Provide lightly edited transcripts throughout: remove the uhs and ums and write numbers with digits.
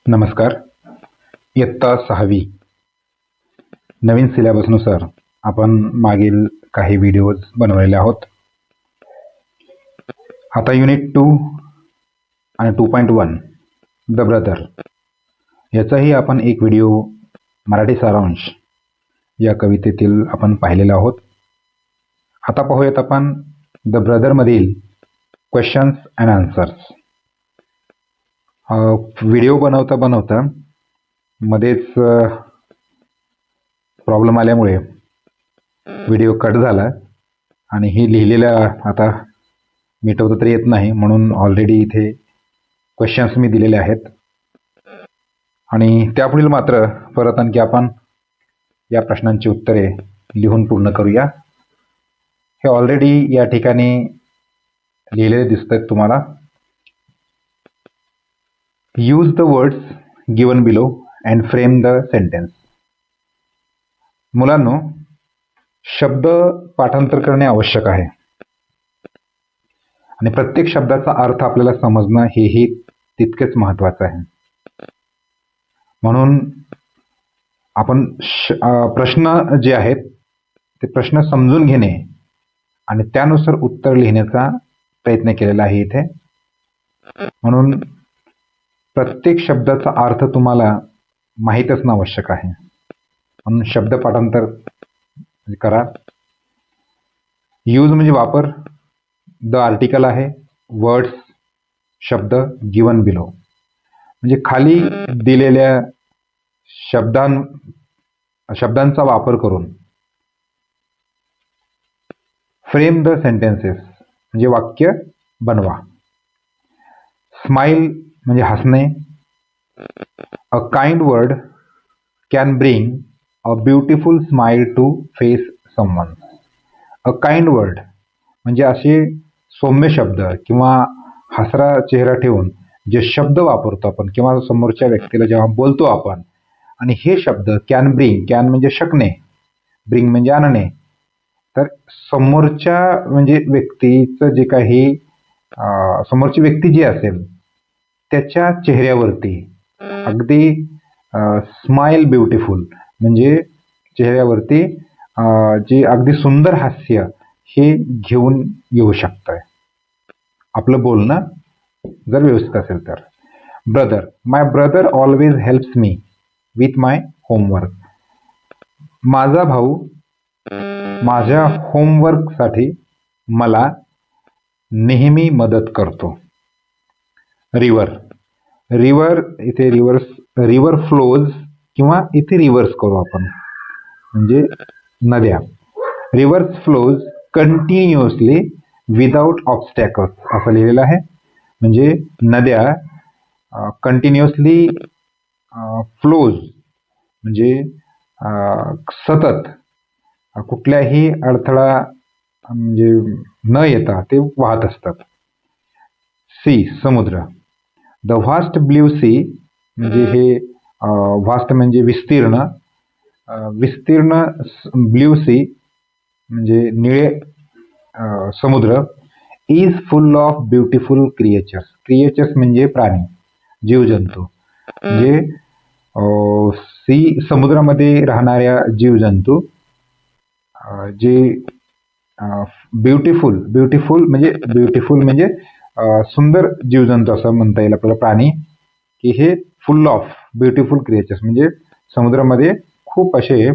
नमस्कार. इयत्ता 6वी नवीन सिलेबसनुसार आपण मागील काही व्हिडिओज बनवलेले आहोत. आता युनिट 2 आणि 2.1 द ब्रदर याचाही आपण एक व्हिडिओ मराठी सारांश या कवितेतील आपण पाहिलेला आहोत. आता पाहूयात आपण द ब्रदरमधील क्वेश्चन्स अँड आन्सर्स. व्हिडिओ बनवता मध्येच प्रॉब्लेम आल्यामुळे व्हिडिओ कट झाला आणि हे लिहिलेलं आता मिटवता तरी येत नाही, म्हणून ऑलरेडी इथे क्वेश्चन्स मी दिलेले आहेत आणि त्यापुढील मात्र परत आणखी आपण या प्रश्नांची उत्तरे लिहून पूर्ण करूया. हे ऑलरेडी या ठिकाणी लिहिलेले दिसत आहेत तुम्हाला. Use the words given below and frame the sentence. मुलांनो, शब्द पाठांतर करणे आवश्यक आहे आणि प्रत्येक शब्दाचा अर्थ आपल्याला समजणं हेही तितकेच महत्त्वाचं आहे. म्हणून आपण प्रश्न जे आहेत ते प्रश्न समजून घेणे आणि त्यानुसार उत्तर लिहिण्याचा प्रयत्न केलेला आहे इथे. म्हणून प्रत्येक शब्दाचा अर्थ तुम्हाला माहीत असणं आवश्यक आहे. म्हणून शब्द पाठांतर करा. यूज म्हणजे वापर, द आर्टिकल आहे, वर्ड्स शब्द, गिवन बिलो म्हणजे खाली दिलेल्या शब्दांचा वापर करून फ्रेम द सेंटेन्सेस म्हणजे वाक्य बनवा. स्माइल म्हणजे हसणे. A kind word can bring a beautiful smile to face someone. A kind word म्हणजे असे सौम्य शब्द किंवा हसरा चेहरा ठेवून जे शब्द वापरतो आपण किंवा समोरच्या व्यक्तीला जेव्हा बोलतो आपण, आणि हे शब्द कॅन ब्रिंग, कॅन म्हणजे शकणे, ब्रिंग म्हणजे आणणे, तर समोरच्या म्हणजे व्यक्तीचं जे काही समोरची व्यक्ती जी असेल त्याच्या चेहऱ्यावरती अगदी स्माइल ब्युटिफुल म्हणजे चेहऱ्यावरती जे अगदी सुंदर हास्य हे घेऊन येऊ शकतंय आपलं बोलणं जर व्यवस्थित असेल तर. Brother, my brother always helps me with my homework. माझा भाऊ माझ्या होमवर्कसाठी मला नेहमी मदत करतो. रिव्हर, रिव्हर इथे रिव्हर फ्लोज किंवा इथे रिव्हर्स करू आपण म्हणजे नद्या. Reverse flows continuously without obstacles असं लिहिलेलं आहे. म्हणजे नद्या कंटिन्युअसली फ्लोज म्हणजे सतत कुठल्याही अडथळा म्हणजे न येता ते वाहत असतात. सी समुद्र. द व्हास्ट ब्ल्यू सी म्हणजे हे व्हास्ट म्हणजे विस्तीर्ण, विस्तीर्ण ब्ल्यू सी म्हणजे निळे समुद्र. Is full of beautiful creatures. Creatures म्हणजे प्राणी, जीवजंतू. म्हणजे समुद्रामध्ये राहणाऱ्या जीवजंतू जे ब्युटिफुल म्हणजे सुंदर जीवजंतू असं म्हणता येईल आपल्याला, प्राणी, की हे फुल ऑफ ब्युटिफुल क्रिएचर्स म्हणजे समुद्रामध्ये खूप असे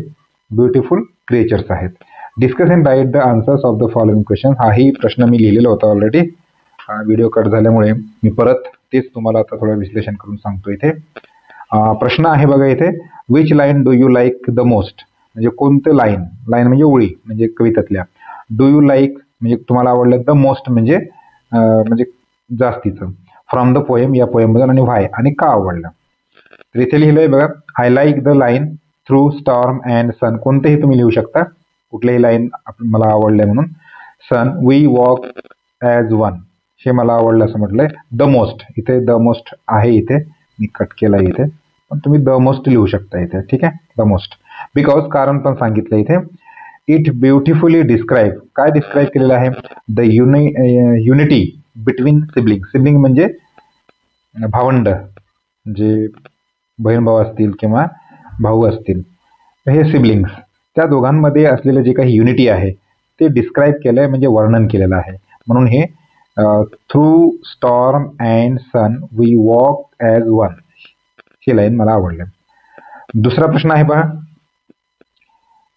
ब्युटिफुल क्रिएचर्स आहेत. Discuss and write the answers of the following question. हाही प्रश्न मी लिहिलेला होता ऑलरेडी. व्हिडिओ कट झाल्यामुळे मी परत तेच तुम्हाला आता थोडं विश्लेषण करून सांगतो. इथे प्रश्न आहे बघा इथे. Which line do you like the most म्हणजे कोणतं लाईन, लाईन म्हणजे ओळी म्हणजे कवितेतल्या. डू यू लाईक म्हणजे तुम्हाला आवडलं. द मोस्ट म्हणजे जास्तीचं. फ्रॉम द पोएम या पोएमबद्दल आणि व्हाय आणि का आवडलं. तर इथे लिहिलंय बघा. I like the line through storm and sun. कोणतेही तुम्ही लिहू शकता, कुठल्याही लाईन मला आवडलंय म्हणून. Sun, we walk as one हे मला आवडलं असं म्हटलंय. द मोस्ट, इथे द मोस्ट आहे, इथे मी कट केला इथे, पण तुम्ही द मोस्ट लिहू शकता इथे. ठीक आहे, द मोस्ट. बिकॉज कारण पण सांगितलं इथे. इट ब्युटिफुली डिस्क्राईब, काय डिस्क्राईब केलेलं आहे. The unity between sibling. Sibling म्हणजे भावंड, म्हणजे बहीण भाऊ असतील किंवा भाऊ असतील, हे सिबलिंग्स, त्या दोघांमध्ये असलेलं जे काही युनिटी आहे ते डिस्क्राईब केलं आहे, म्हणजे वर्णन केलेलं आहे. म्हणून हे through storm and sun we walk as one, ही लाईन मला आवडली. दुसरा प्रश्न आहे पहा,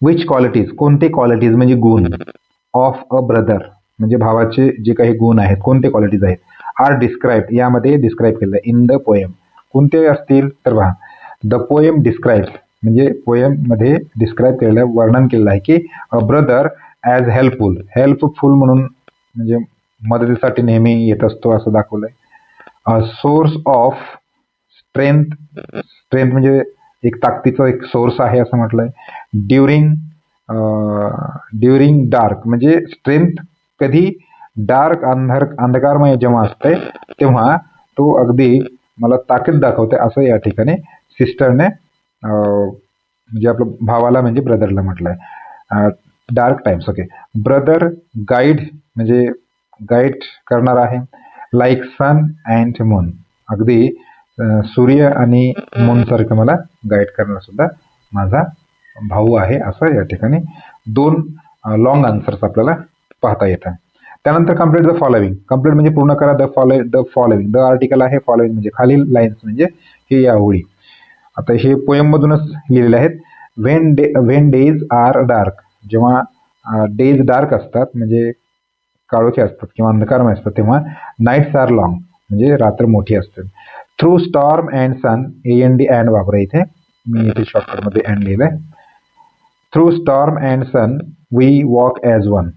विच क्वालिटीज, कोणते क्वालिटीज म्हणजे गुण, ऑफ अ ब्रदर म्हणजे भावाचे जे काही गुण आहेत, कोणते क्वालिटीज आहेत, आर डिस्क्राईब, यामध्ये डिस्क्राईब केलं आहे इन द पोएम. कोणते असतील तर पहा, द पोएम डिस्क्राईब म्हणजे पोएम मध्ये डिस्क्राईब केलेलं आहे, वर्णन केलेलं आहे की a brother as helpful, helpful म्हणून म्हणजे मदतीसाठी नेहमी येत असतो असं दाखवलंय. A source of strength, strength म्हणजे एक ताकदीचा एक सोर्स आहे असं म्हटलंय. ड्युरिंग ड्युरिंग डार्क म्हणजे स्ट्रेंथ कधी डार्क, अंधकारमय जेव्हा असते तेव्हा तो अगदी मला ताकद दाखवते असं या ठिकाणी सिस्टरने म्हणजे आपलं भावाला म्हणजे ब्रदरला म्हटलंय. Dark times, okay. Brother guide म्हणजे गाईड करणार आहे. लाईक सन अँड मून, अगदी सूर्य आणि मून सारखं मला गाईड करणार सुद्धा माझा भाऊ आहे असं या ठिकाणी दोन लॉंग आन्सर्स आपल्याला पाहता येतात. त्यानंतर कम्प्लीट द फॉलोविंग, कम्प्लीट म्हणजे पूर्ण करा द फॉलोविंग, द आर्टिकल आहे, फॉलोविंग म्हणजे खालील लाईन्स म्हणजे हे या ओळी. आता हे पोएम मधूनच लिहिलेले आहेत. वेन डेज आर डार्क, जेव्हा डेज डार्क असतात म्हणजे काळोखे असतात किंवा अंधकारमय असतात, तेव्हा नाईट्स आर लॉंग म्हणजे रात्र मोठी असते. Through storm and sun, AND and वापरा इथे, मी इथे शॉर्टकटमध्ये अँड लिहिलंय. Through storm and sun we walk as one,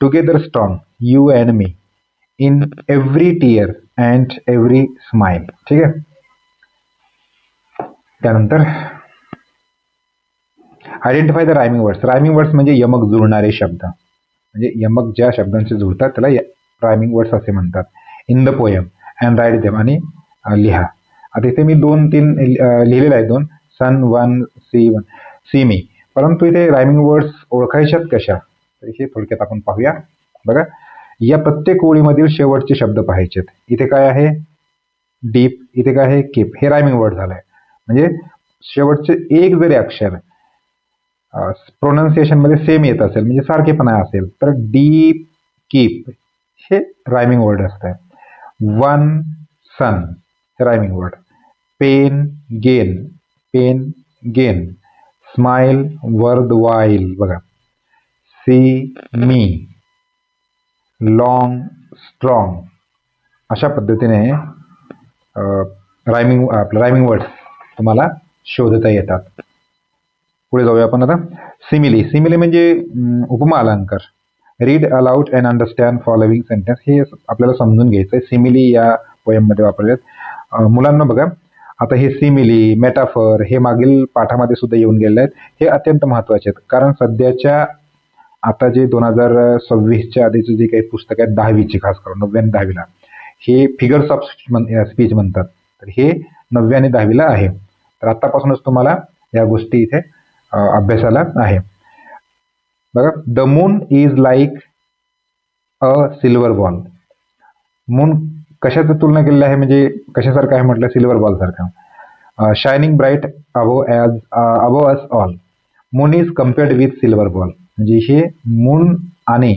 together strong you and me, in every tier and every smile. ठीक आहे. त्यानंतर identify the rhyming words, rhyming words म्हणजे यमक जुळणारे शब्द, म्हणजे यमक ज्या शब्दांचे जुळतात त्याला रायमिंग वर्ड्स असे म्हणतात. In the poem and write them, आणि लिहा. आता इथे मी 2-3 लिहिलेले आहेत, 2, सन 1, सी मी, परंतु इथे रायमिंग वर्ड्स ओळखायच्यात कशा, तर हे थोडक्यात आपण पाहूया. बघा, या प्रत्येक ओळीमधील शेवटचे शब्द पाहायचेत. इथे काय आहे डीप, इथे काय आहे कीप, हे रायमिंग वर्ड झालंय. म्हणजे शेवटचे एक जरी अक्षर प्रोनाऊन्सिएशन मध्ये सेम येत असेल म्हणजे सारखेपणा असेल तर डीप, कीप हे रायमिंग वर्ड असतात. वन, सन हे rhyming word. Pain, gain, smile, worthwhile, बघा. सी, मी, लॉंग, स्ट्रॉंग, अशा पद्धतीने रायमिंग वर्ड्स तुम्हाला शोधता येतात. पुढे जाऊया आपण आता. सिमिली म्हणजे उपमा अलंकार. Read aloud and understand following sentence, हे आपल्याला समजून घ्यायचं आहे. सिमिली या पोएम मध्ये वापरले आहेत. मुलांना बघा, आता हे सिमिली, मेटाफर हे मागील पाठामध्ये सुद्धा येऊन गेले आहेत. हे अत्यंत महत्वाचे आहेत, कारण सध्याच्या आता जे 2026च्या आधीचे जे काही पुस्तक आहेत 10वीची, खास करून 9वी आणि 10वीला, हे फिगर्स ऑफ स्पीच म्हणतात. तर हे 9वी आणि 10वीला आहे. तर आतापासूनच तुम्हाला या गोष्टी इथे अभ्यासाला आहे. बघा, the moon is like a silver ball. Moon कशाचं तुलना केलेलं आहे म्हणजे कशासारखं आहे म्हटलं, सिल्वर बॉल सारखं. Shining bright above us all, moon is compared with silver ball, म्हणजे हे मून आणि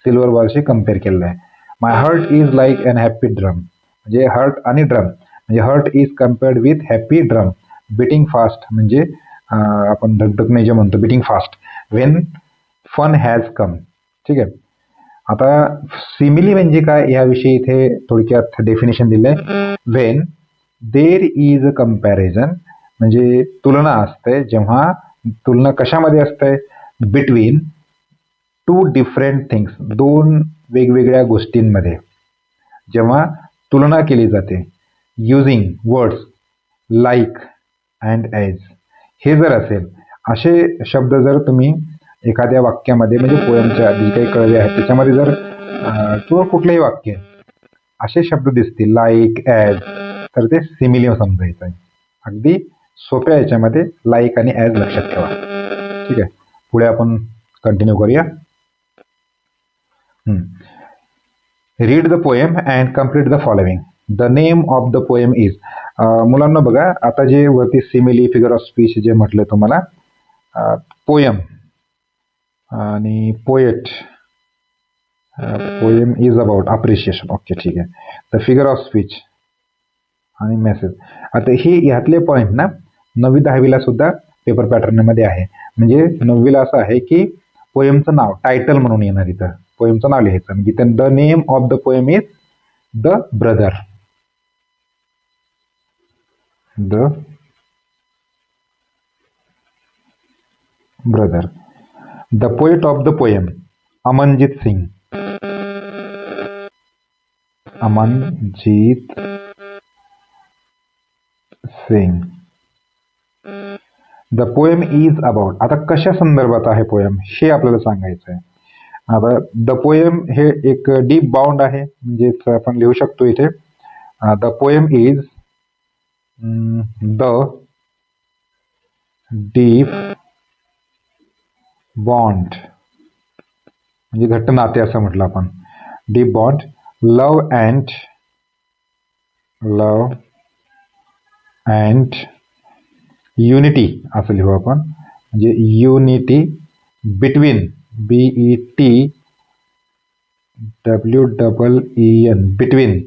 सिल्वर बॉलशी कम्पेअर केलेलं आहे. My heart is like an happy drum, म्हणजे हार्ट आणि ड्रम, म्हणजे heart is compared with happy drum. Beating fast म्हणजे आपण धगधगणे जे म्हणतो, beating fast. When fun has come. ठीक आहे. आता सिमिली म्हणजे काय याविषयी इथे थोडक्यात डेफिनेशन दिलंय. When there is a comparison, म्हणजे तुलना असते. जेव्हा तुलना कशामध्ये असते, बिटवीन टू डिफरंट थिंग्स, दोन वेगवेगळ्या गोष्टींमध्ये जेव्हा तुलना केली जाते. Using words like and as, हे जर असेल, असे शब्द जर तुम्ही एखाद्या वाक्यामध्ये म्हणजे पोएमच्या जे काही कळले आहेत त्याच्यामध्ये जर किंवा कुठलेही वाक्य असे शब्द दिसतील लाईक, ॲज, तर ते सिमिली समजायचं आहे. अगदी सोप्या याच्यामध्ये लाईक आणि ॲज लक्षात ठेवा. ठीक आहे. पुढे आपण कंटिन्यू करूया. Read the poem and complete the following. The name of the poem is, मुलांना बघा, आता जे वरती सिमिली, फिगर ऑफ स्पीच जे म्हटलं तुम्हाला, पोयम आणि poet. Poem is about appreciation. Okay, ठीक आहे. तर फिगर ऑफ स्पीच आणि मेसेज. आता हे ह्यातले पॉईंट ना 9वी-10वीला सुद्धा पेपर पॅटर्न मध्ये आहे. म्हणजे 9वीला असं आहे की पोएमचं नाव टायटल म्हणून येणार, इथं पोएमचं नाव लिहायचं. म्हणजे the name of the poem is the brother. The brother. The poet of the poem Amanjeet Singh. Amanjeet Singh. The poem is about. आता कशा संदर्भात आहे पोएम हे आपल्याला सांगायचं आहे. आता द पोएम हे एक डीप बाउंड आहे, म्हणजेच आपण लिहू शकतो इथे the poem is the deep bond, म्हणजे घट्ट नाते असं म्हटलं आपण. Deep bond, love and unity असं लिहू आपण. म्हणजे unity between, BETWEEN, between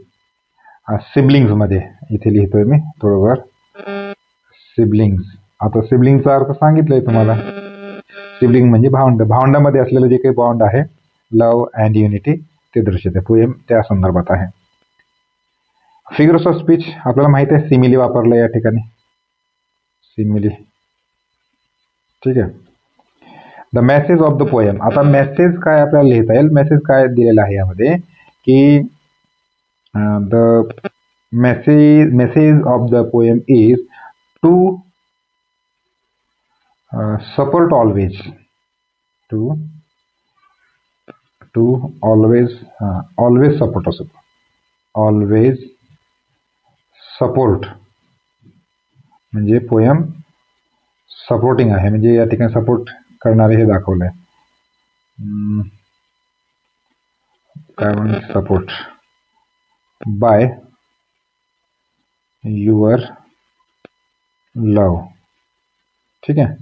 siblings मध्ये इथे लिहितोय मी थोडंफार. सिबलिंग्स. आता सिबलिंगचा अर्थ सांगितलंय तुम्हाला. सिबलिंग म्हणजे भावंड. भावंडामध्ये असलेलं जे काही बॉन्ड आहे, लव अँड युनिटी, ते दर्शवते. पोएम त्या संदर्भात आहे. फिगर्स ऑफ स्पीच आपल्याला माहिती आहे, सिमिली वापरलं या ठिकाणी. सिमिली, ठीक आहे. The message of the poem. आता मेसेज काय आपल्याला लिहिता येईल. मेसेज काय दिलेला आहे यामध्ये की the message of the poem is to support always. To always support असो. ऑलवेज सपोर्ट म्हणजे पोएम सपोर्टिंग आहे. म्हणजे या ठिकाणी सपोर्ट करणारे हे दाखवलंय. काय म्हणून सपोर्ट बाय युअर लव. ठीक आहे,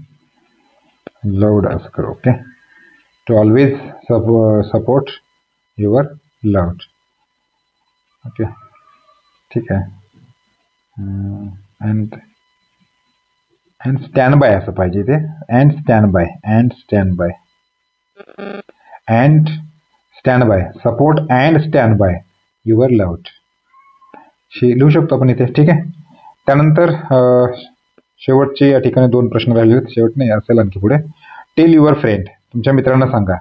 लव्ड असं करू. Okay, to always support your loved. Okay, ठीक आहे. अँड स्टँड बाय असं पाहिजे ते. And stand by support and stand by your loved लिहू शकतो आपण इथे. ठीक आहे. त्यानंतर शेवटचे या ठिकाणी 2 प्रश्न राहिले आहेत. शेवट नाही, असेल आणखी पुढे. Tell your friend. तुमच्या मित्रांना सांगा.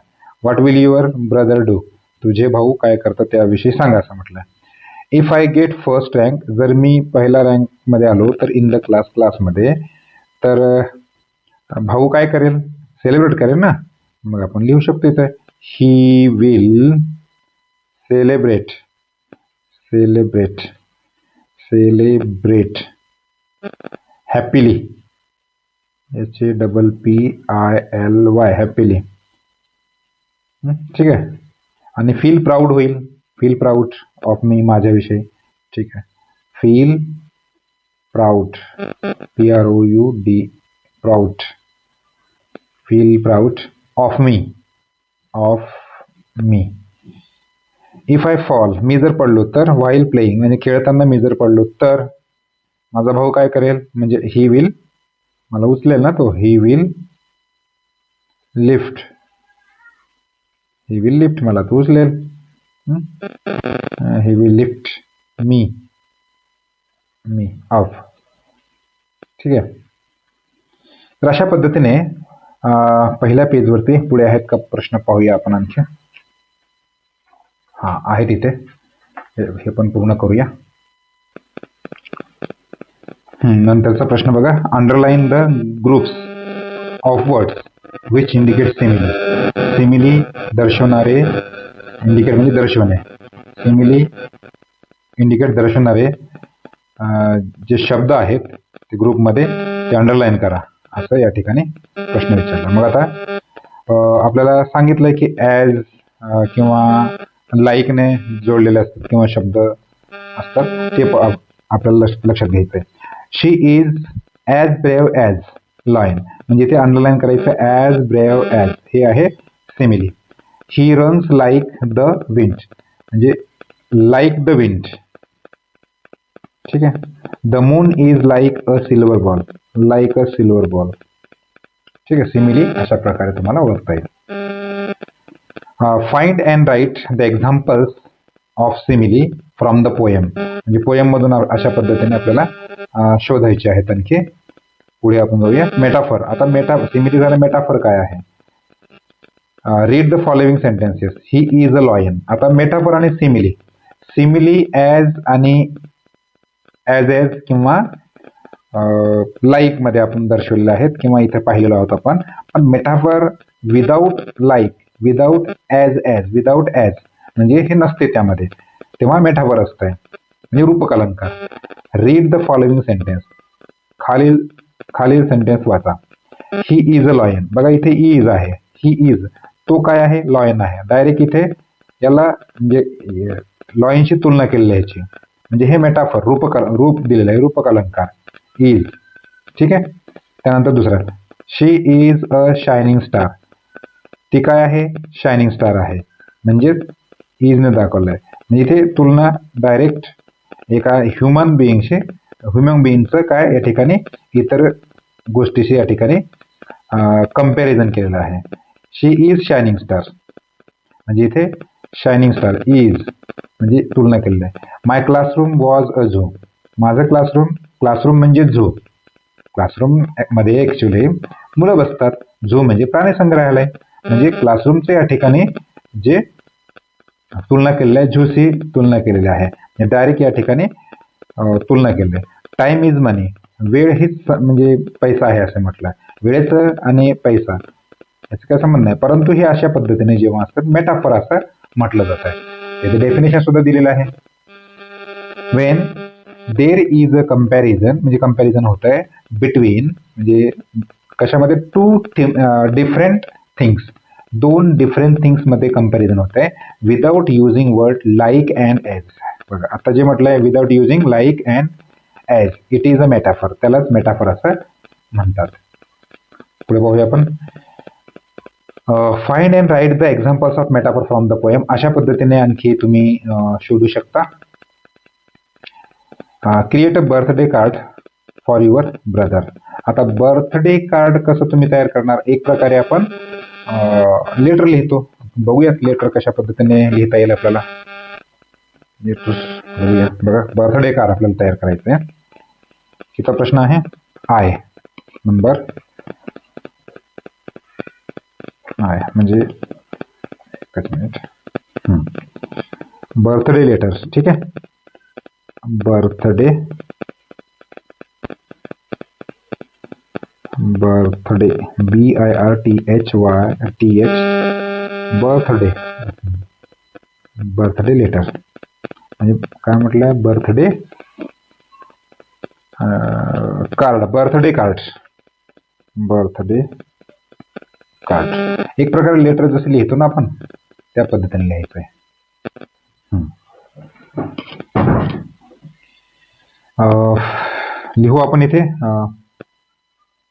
What will your brother do. तुझे भाऊ काय करतात त्याविषयी सांगा असं म्हटलं. If I get first rank. जर मी पहिला रँक मध्ये आलो तर इन द क्लासमध्ये, तर भाऊ काय करेल, सेलिब्रेट करेल ना. मग आपण लिहू शकतो इथे he will celebrate happily. HAPPILY happily. ठीक आहे. आणि फील प्राऊड होईल. फील प्राऊड ऑफ मी, माझ्याविषयी. ठीक आहे. Feel proud, PROUD, proud. Feel proud of me. If I fall. मी जर पडलो तर. व्हाईल प्लेइंग म्हणजे खेळताना मी जर पडलो तर माझा भाऊ काय करेल, म्हणजे ही विल, मला उचलेल ना तो. ही विल लिफ्ट मला तो उचलेल. He will lift me of. ठीक आहे. तर अशा पद्धतीने पहिल्या पेजवरती पुढे आहेत का प्रश्न पाहूया आपण आणखी. हा आहेत इथे, हे पण पूर्ण करूया. नंतरचा प्रश्न बघा. Underline the groups of words which indicate simile. Simile दर्शवणारे, इंडिकेट म्हणजे दर्शवणे, सिमिली इंडिकेट दर्शवणारे जे शब्द आहेत ते ग्रुपमध्ये ते अंडरलाईन करा, असं या ठिकाणी प्रश्न विचारला. मग आता आपल्याला सांगितलंय की ॲज किंवा लाईकने जोडलेले असतात किंवा शब्द असतात ते आपल्याला लक्षात घ्यायचंय. She is as brave as lion, म्हणजे इथे अंडरलाईन करायचं ॲज ब्रेव्ह ॲज, हे आहे simile. He runs like the wind, म्हणजे लाईक द विंड. ठीक आहे. The moon is like a silver ball, like a silver ball. ठीक आहे. सिमिली अशा प्रकारे तुम्हाला ओळखता येईल. Find and write the examples of simile from the poem, म्हणजे पोएम मधून अशा पद्धतीने आपल्याला शोधायचे आहेत. आणखी पुढे आपण जाऊया. मेटाफर. आता सिमिली झालं, मेटाफर काय आहे? Read the following sentences. He is a lion. आता मेटाफर आणि सिमिली, सिमिली ॲज आणि ॲज किंवा लाईक मध्ये आपण दर्शवलेले आहेत किंवा इथे पाहिलेलो आहोत आपण. पण metaphor without like, without as without as म्हणजे हे नसते त्यामध्ये, तेव्हा मेटाफर असतंय, म्हणजे रूपकालंकार. Read the following sentence. खालील सेंटेन्स वाचा. He is a lion. बघा इथे इज आहे, ही इज, तो काय आहे? लॉयन आहे. डायरेक्ट इथे याला म्हणजे लॉयनशी तुलना केलेली आहे याची, म्हणजे हे मेटाफर रूप दिलेलं आहे, रूपकालंकार इज. ठीक आहे. त्यानंतर दुसरा, शी इज अ शायनिंग स्टार. ती काय आहे? शायनिंग स्टार आहे, म्हणजेच इजने दाखवलंय. म्हणजे इथे तुलना डायरेक्ट एका ह्युमन बिईंगचं काय या ठिकाणी इतर गोष्टीशी या ठिकाणी कंपॅरिझन केलेलं आहे. शी इज शायनिंग स्टार, म्हणजे इथे शायनिंग स्टार इज म्हणजे तुलना केलेली आहे. माय क्लासरूम वॉज अ झू. माझं क्लासरूम म्हणजे झू. क्लासरूम मध्ये ऍक्च्युली मुलं बसतात, झू म्हणजे प्राणी संग्रहालय. म्हणजे क्लासरूमचे या ठिकाणी जे तुलना केलेली आहे, झूशी तुलना केलेली आहे, डायरेक्ट या ठिकाणी तुलना केलेली आहे. टाइम इज मनी. वेळ हीच म्हणजे पैसा आहे असं म्हटलं. वेळेचं आणि पैसा याचा काय संबंध नाही, परंतु हे अशा पद्धतीने जेव्हा असतात मेटाफर असं म्हटलं जात आहे. याचं डेफिनेशन सुद्धा दिलेलं आहे. When there is a comparison, म्हणजे कंपॅरिझन होत आहे बिटवीन, म्हणजे कशामध्ये? Two different things. दोन डिफरंट थिंग्स मध्ये कंपॅरिझन होत आहे without using word like and as. बघा आता जे म्हटलंय without using like and as, it is a metaphor. त्यालाच मेटाफर असं म्हणतात. पुढे पाहूया आपण. Find and write the examples of metaphor from the poem. अशा पद्धतीने आणखी तुम्ही शोधू शकता. Create a birthday card for your brother. आता बर्थडे कार्ड कसं तुम्ही तयार करणार? एक प्रकारे आपण लेटर लिहितो. बघूयात लेटर कशा पद्धतीने लिहिता येईल आपल्याला. बघूया. बघा बर्थडे कार्ड आपल्याला तयार करायचं आहे. तिचा प्रश्न आहे आय नंबर आय, म्हणजे एकच मिनिट. Birthday letters. ठीक आहे. बर्थडे BIRTHY बर्थडे लेटर म्हणजे काय म्हटलं? Birthday card. बर्थडे कार्ड एक प्रकारे लेटर जसं लिहितो ना आपण त्या पद्धतीने लिहायचंय. लिहू आपण इथे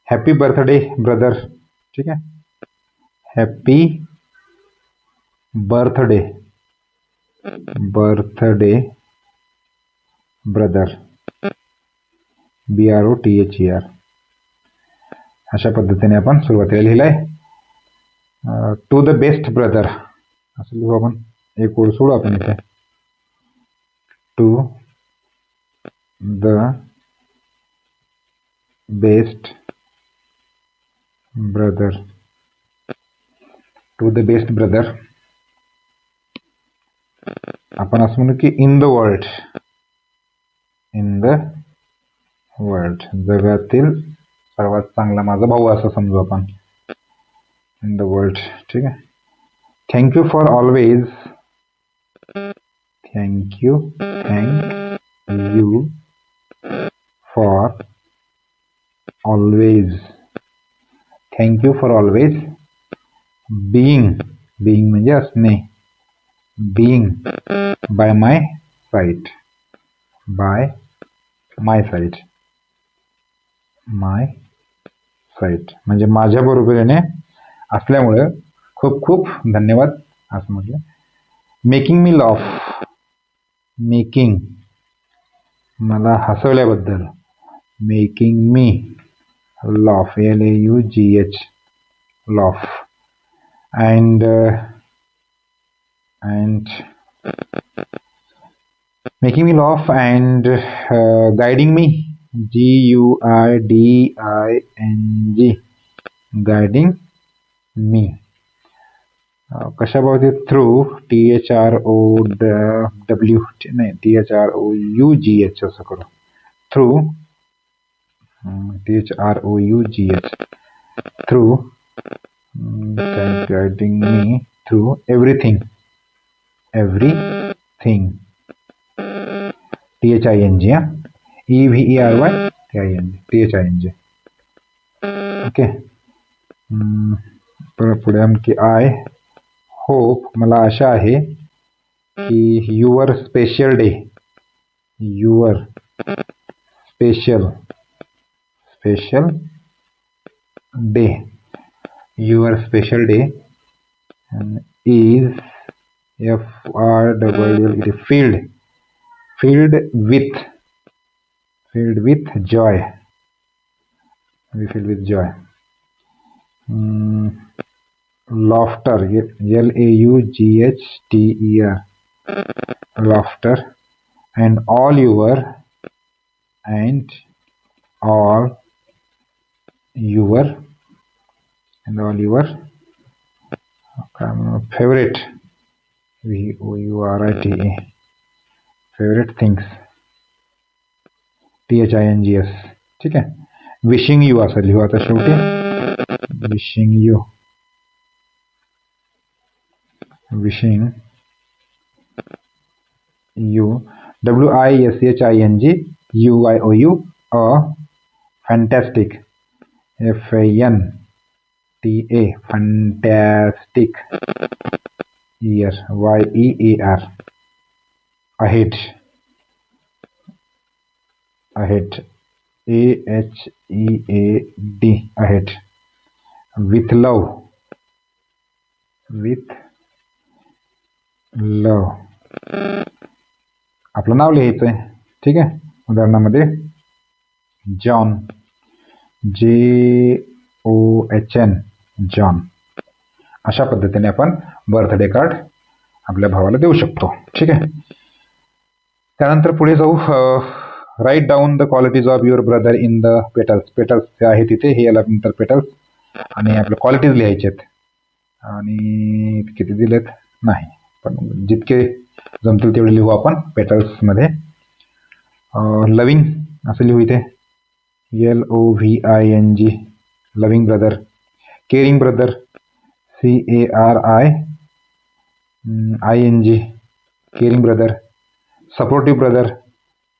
हॅपी बर्थडे ब्रदर. ठीक आहे. Happy birthday brother BROTHER. अशा पद्धतीने आपण सुरुवातीला लिहिलंय. टू द बेस्ट ब्रदर असं लिहू आपण. एक ओळ सोडू आपण इथे. To the best brother. To the best brother आपण असं म्हणू की इन द वर्ल्ड. जगातील सर्वात चांगला माझा भाऊ असं समजू आपण. In the world. ठीक आहे. Thank you for always. Thank you for always. Thank you for always being म्हणजे असणे. बीइंग बाय माय साईड. माय साईट. माय साईट म्हणजे माझ्या बरोबरीने असल्यामुळे खूप खूप धन्यवाद असं म्हटलं. Making me laugh. मेकिंग मला हसवल्याबद्दल. Making me laugh. LAUGH laugh. and making me laugh and guiding me. GUIDING guiding me. कशा बाबतीत थ्रू. THROW नाही THROUGH असं करू. Through THROUGH through guiding me through everything. THING EVERY THING. Okay. पुढे आणखी I hope मला आशा आहे की your special day. Your special day. Your special day is FRLL filled with joy. Filled with joy. Laughter. LAUGHTER laughter and all your favorite VOURITE favorite things. THINGS. ठीक आहे. Wishing you असं लिहू आता शेवटी. Wishing you WISHING UIOU a fantastic FANTA fantastic year YEAR ahead AHEAD ahead. With love आपलं नाव लिहायचंय. ठीक आहे. उदाहरणामध्ये जॉन JOHN जॉन. अशा पद्धतीने आपण बर्थडे कार्ड आपल्या भावाला देऊ शकतो. ठीक आहे. त्यानंतर पुढे जाऊ. Write down the qualities of your brother in the petals. Petals आहे तिथे, हे याला नंतर पेटल्स आणि आपल्या क्वालिटीज लिहायचे आहेत. आणि किती दिलेत नाही, पण जितके जमतील तेवढे लिहू आपण पेटल्समध्ये. लविंग असं लिहू इथे. LOVING loving brother. Caring brother. CARING caring brother. Supportive brother.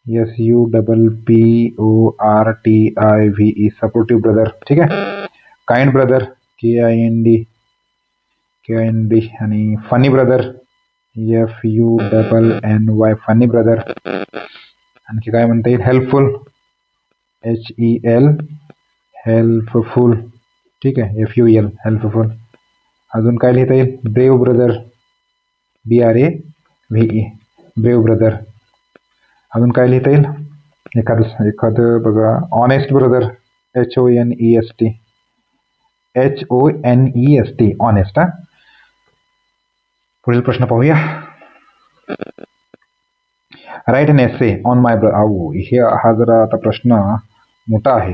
SUPPORTIVE supportive brother. ठीक आहे. Kind brother. KIND आणि funny brother. FUNNY funny brother. आणखी काय म्हणता येईल. हेल्पफुल. HEL helpful. ठीक आहे. FUL helpful. अजून काय लिहिता येईल. Brave brother. BRAVE brave brother. अजून काय लिहिता येईल. एखादं बघा. Honest brother. HONEST honest. पुढील प्रश्न पाहूया. Write an essay on my brother. हा जरा आता प्रश्न मोठा आहे.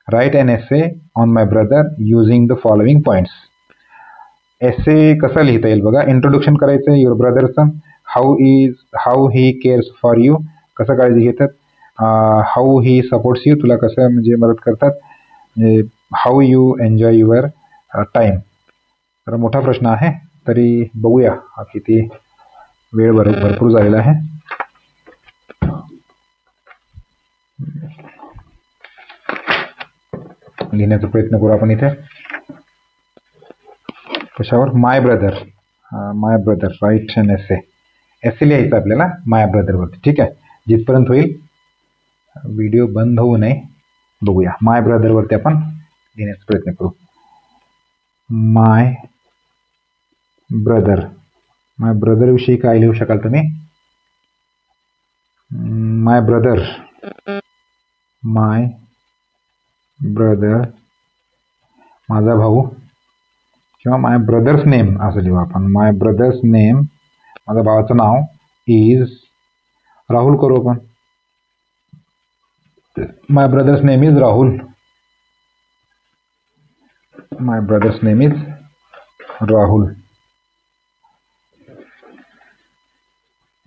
Write an essay on my brother using the following points. Essay कसं लिहिता येईल बघा. इंट्रोडक्शन करायचं आहे युअर ब्रदरचं. How he cares for you. कसं काळजी घेतात. How he supports you. तुला कसं म्हणजे मदत करतात. How you enjoy your time. तर मोठा प्रश्न आहे, तरी बघूया किती वेळ भरपूर झालेला आहे. लिहिण्याचा प्रयत्न करू आपण इथे. कशावर. My brother. Write an essay. Essay लिहायचं आपल्याला माय ब्रदरवरती. ठीक आहे. जिथपर्यंत होईल व्हिडिओ बंद होऊ नये. बघूया, माय ब्रदरवरती आपण लिहिण्याचा प्रयत्न करू. माय ब्रदर. माय ब्रदर विषयी काय लिहू शकाल तुम्ही? माय ब्रदर. माय ब्रदर, माझा भाऊ, किंवा माय ब्रदर्स नेम असं लिहू आपण. माय ब्रदर्स नेम, माझ्या भावाचं नाव, इज राहुल करू आपण. My brother's name is Rahul. My brother's name is Rahul.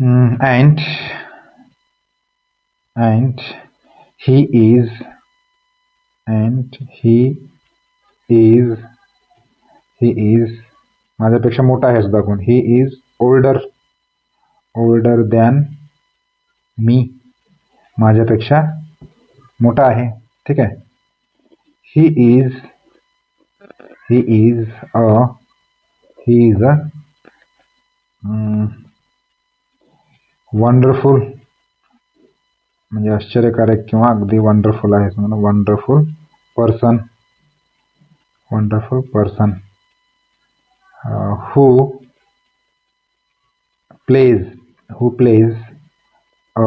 And he is माझ्यापेक्षा मोठा आहे सुद्धा कोण. He is older than me, माझ्यापेक्षा मोठा आहे. ठीक आहे. ही इज अ वंडरफुल, म्हणजे आश्चर्यकारक किंवा अगदी वंडरफुल आहे. Wonderful person. Who plays a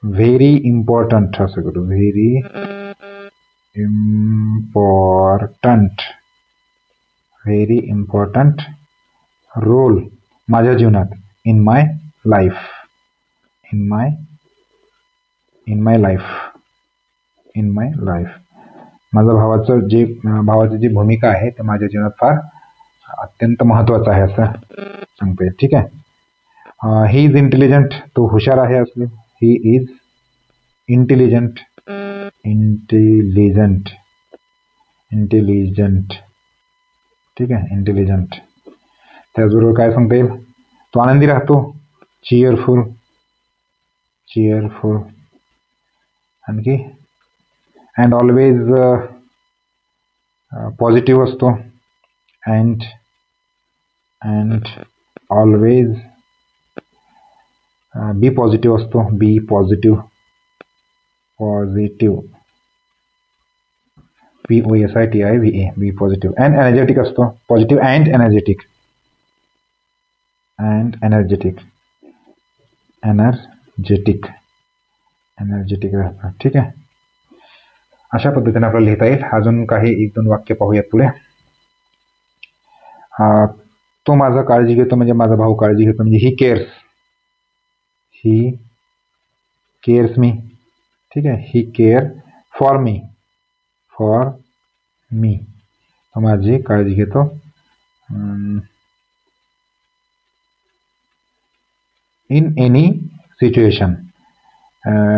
very important, असं करू, व्हेरी इम्पॉर्टंट रोल माझ्या जीवनात. In my life. माझ्या भावाची जी भूमिका आहे ते माझ्या जीवनात फार अत्यंत महत्वाचं आहे असं सांगता येईल. ठीक आहे. ही इज इंटेलिजंट, तो हुशार आहे असं. He is intelligent. ठीक आहे, इंटेलिजंट. त्याचबरोबर काय सांगता येईल? तो आनंदी राहतो. चिअरफुल. आणखी अँड ऑलवेज पॉझिटिव्ह असतो. अँड ऑलवेज बी पॉझिटिव्ह असतो. Be positive. POSITIVE, be positive. And energetic असतो. Positive and energetic. एनर्जेटिक राहतो. ठीक आहे. अशा पद्धतीने आपल्याला लिहिता येईल. अजून काही 1-2 वाक्य पाहूयात पुढे. तो माझा काळजी घेतो, म्हणजे माझा भाऊ काळजी घेतो, म्हणजे ही केअर्स मी. ठीक आहे. ही केअर फॉर मी. तो माझी काळजी घेतो. In any situation.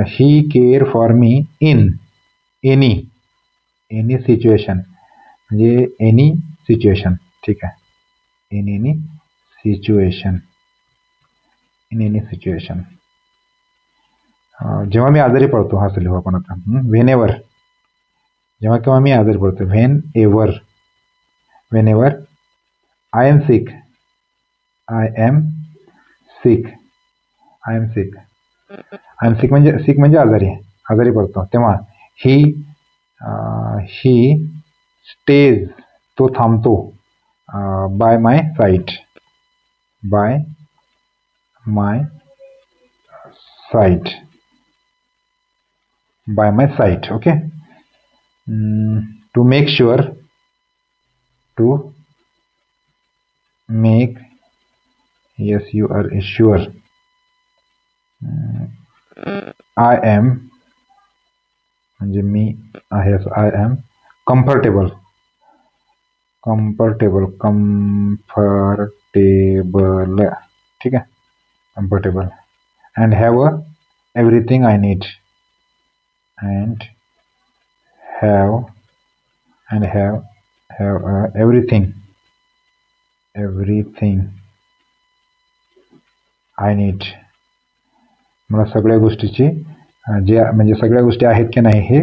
He care for me in any situation, म्हणजे एनी सिच्युएशन. ठीक आहे. In any situation. जेव्हा मी आजारी पडतो, हा लिहू आपण आता. व्हेनेवर, जेव्हा केव्हा मी आजारी पडतो. Whenever I am sick. म्हणजे आजारी पडतो. तेव्हा ही स्टेज, तो थांबतो. By my side. Okay. To make sure. SURE. I am, म्हणजे मी आहे असं. I am comfortable. ठीक आहे. Comfortable. And have everything I need. Everything I need. मला सगळ्या गोष्टीची म्हणजे सगळ्या गोष्टी आहेत की नाही हे,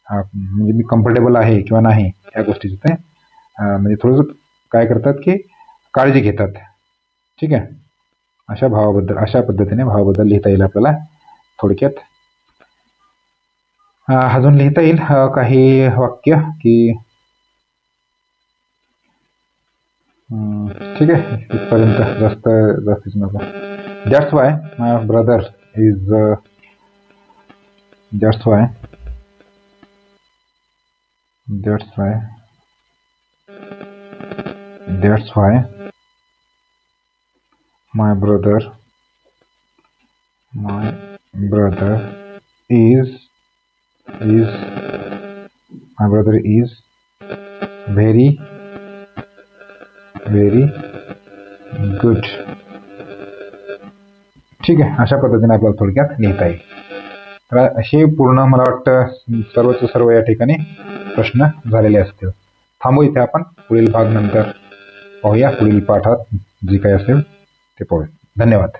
म्हणजे मी कम्फर्टेबल आहे किंवा नाही या गोष्टीचं ते म्हणजे थोडंसं काय करतात की काळजी घेतात. ठीक आहे. अशा पद्धतीने भावाबद्दल लिहिता येईल आपल्याला थोडक्यात. अजून लिहिता येईल काही वाक्य की ठीक आहे, इथपर्यंत जास्तीच नको. That's why my brother is that's why my brother is very good. ठीक आहे, अशा पद्धतीने आपल्याला थोडक्यात लिहिता येईल. तर असे पूर्ण मला वाटतं सर्वच सर्व या ठिकाणी प्रश्न झालेले असतील. थांबू इथे, आपण पुढील भाग नंतर पाहूया. पुढील पाठात जे काही असेल ते पाहूया. धन्यवाद.